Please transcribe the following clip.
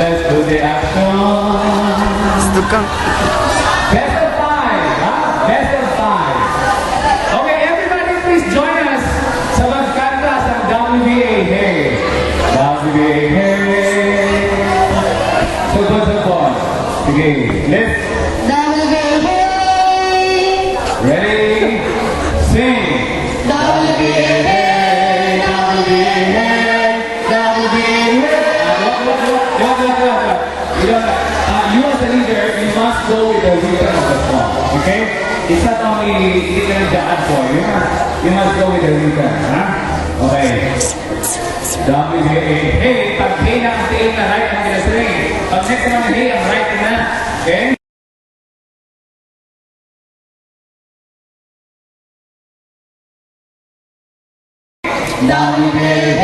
Let's do the action. Best of five, huh? Best of five. Okay, everybody please join us sa magkanta sa WBA Hey. WBA Hey. Support. Sige, let's. Ready? Sing. You as the leader, you must go with the rhythm of the song. Okay? It's not only you're gonna dance for you must go with the rhythm. Huh? Okay. WBA. Hey, pag hey na ang tiin na right ang kinasring. Pag next naman hey, ang right na. Okay? Hey!